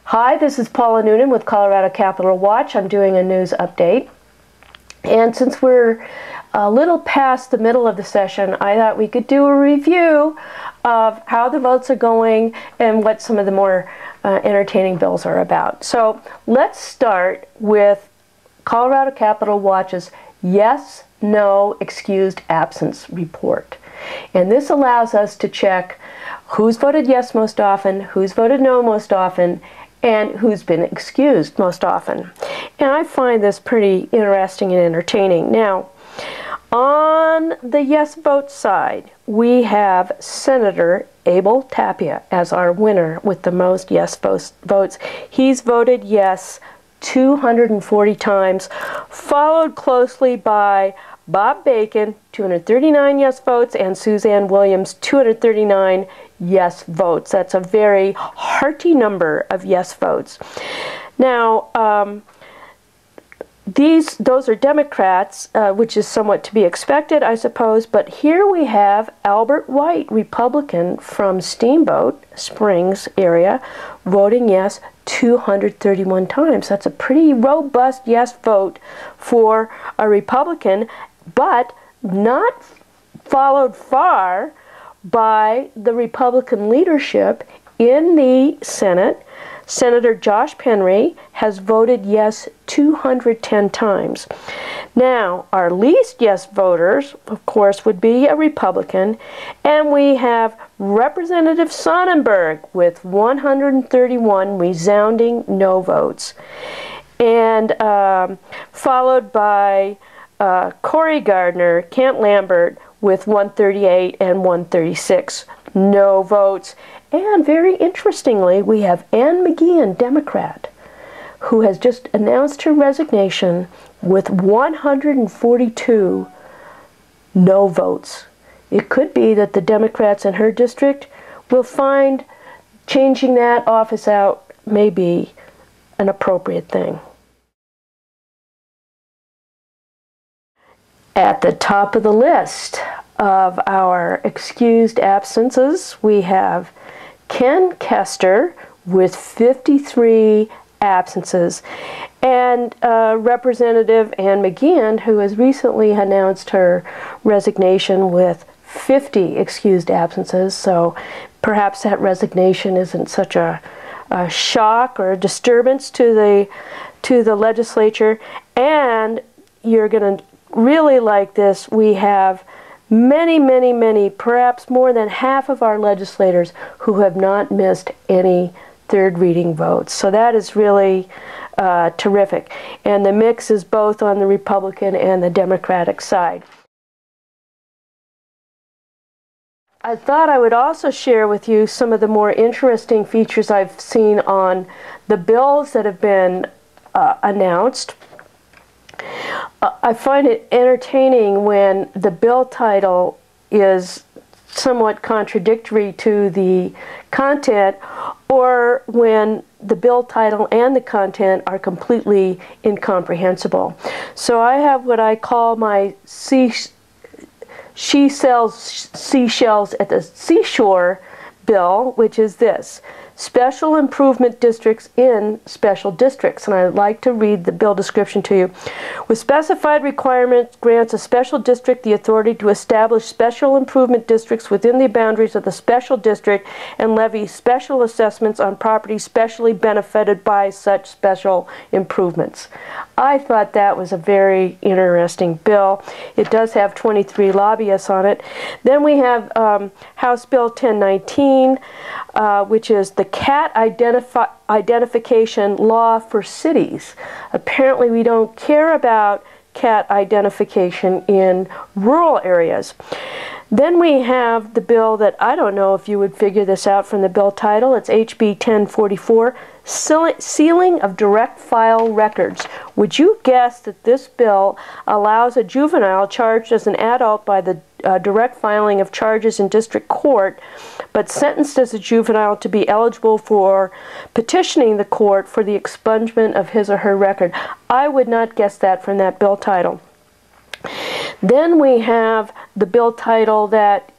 Hi, this is Paula Noonan with Colorado Capitol Watch. I'm doing a news update. And since we're a little past the middle of the session, I thought we could do a review of how the votes are going and what some of the more entertaining bills are about. So let's start with Colorado Capitol Watch's Yes, No, Excused Absence report. And this allows us to check who's voted yes most often, who's voted no most often, and who's been excused most often. And I find this pretty interesting and entertaining. Now, on the yes vote side, we have Senator Abel Tapia as our winner with the most yes votes. He's voted yes 240 times, followed closely by Bob Bacon, 239 yes votes, and Suzanne Williams, 239 yes votes. That's a very hearty number of yes votes. Now, those are Democrats, which is somewhat to be expected, I suppose, but here we have Albert White, Republican from Steamboat Springs area, voting yes 231 times. That's a pretty robust yes vote for a Republican, but not followed far by the Republican leadership in the Senate. Senator Josh Penry has voted yes 210 times. Now, our least yes voters, of course, would be a Republican, and we have Representative Sonnenberg with 131 resounding no votes, and followed by Cory Gardner, Kent Lambert with 138 and 136 no votes. And very interestingly, we have Ann McGeehan, Democrat, who has just announced her resignation with 142 no votes. It could be that the Democrats in her district will find changing that office out may be an appropriate thing. At the top of the list of our excused absences, we have Ken Kester with 53 absences, and Representative Ann McGeehan, who has recently announced her resignation with 50 excused absences. So perhaps that resignation isn't such a shock or a disturbance to the legislature. And you're going to really like this. We have many, perhaps more than half of our legislators who have not missed any third reading votes. So that is really terrific. And the mix is both on the Republican and the Democratic side. I thought I would also share with you some of the more interesting features I've seen on the bills that have been announced. I find it entertaining when the bill title is somewhat contradictory to the content, or when the bill title and the content are completely incomprehensible. So I have what I call my She Sells Seashells at the Seashore bill, which is this: special improvement districts in special districts. And I'd like to read the bill description to you. With specified requirements, grants a special district the authority to establish special improvement districts within the boundaries of the special district and levy special assessments on property specially benefited by such special improvements. I thought that was a very interesting bill. It does have 23 lobbyists on it. Then we have House Bill 1019, which is the cat identification law for cities. Apparently we don't care about cat identification in rural areas. Then we have the bill that I don't know if you would figure this out from the bill title. It's HB 1044, sealing of direct file records. Would you guess that this bill allows a juvenile charged as an adult by the direct filing of charges in district court, but sentenced as a juvenile, to be eligible for petitioning the court for the expungement of his or her record? I would not guess that from that bill title. Then we have the bill title that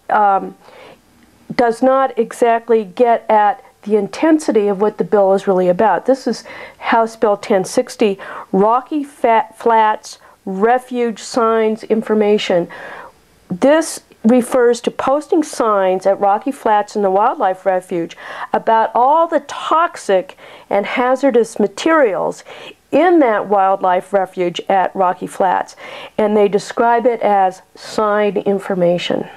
does not exactly get at the intensity of what the bill is really about. This is House Bill 1060, Rocky Flats Refuge Signs Information. This refers to posting signs at Rocky Flats and the Wildlife Refuge about all the toxic and hazardous materials in that wildlife refuge at Rocky Flats, and they describe it as sign information.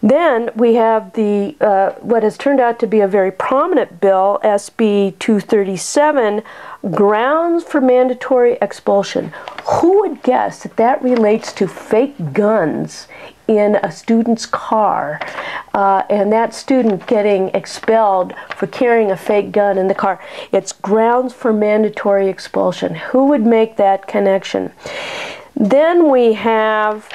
Then we have the what has turned out to be a very prominent bill, SB 237, grounds for mandatory expulsion. Who would guess that that relates to fake guns in a student's car, and that student getting expelled for carrying a fake gun in the car? It's grounds for mandatory expulsion. Who would make that connection? Then we have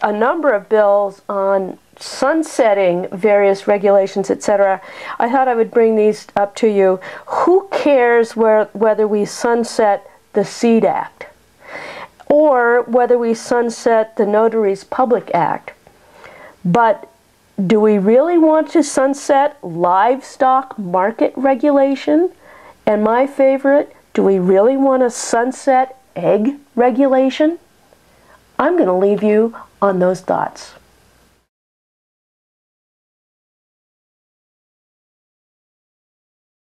a number of bills on sunsetting various regulations, etc. I thought I would bring these up to you. Who cares whether we sunset the SEED Act or whether we sunset the Notaries Public Act? But do we really want to sunset livestock market regulation? And my favorite, do we really want to sunset egg regulation? I'm going to leave you on those thoughts.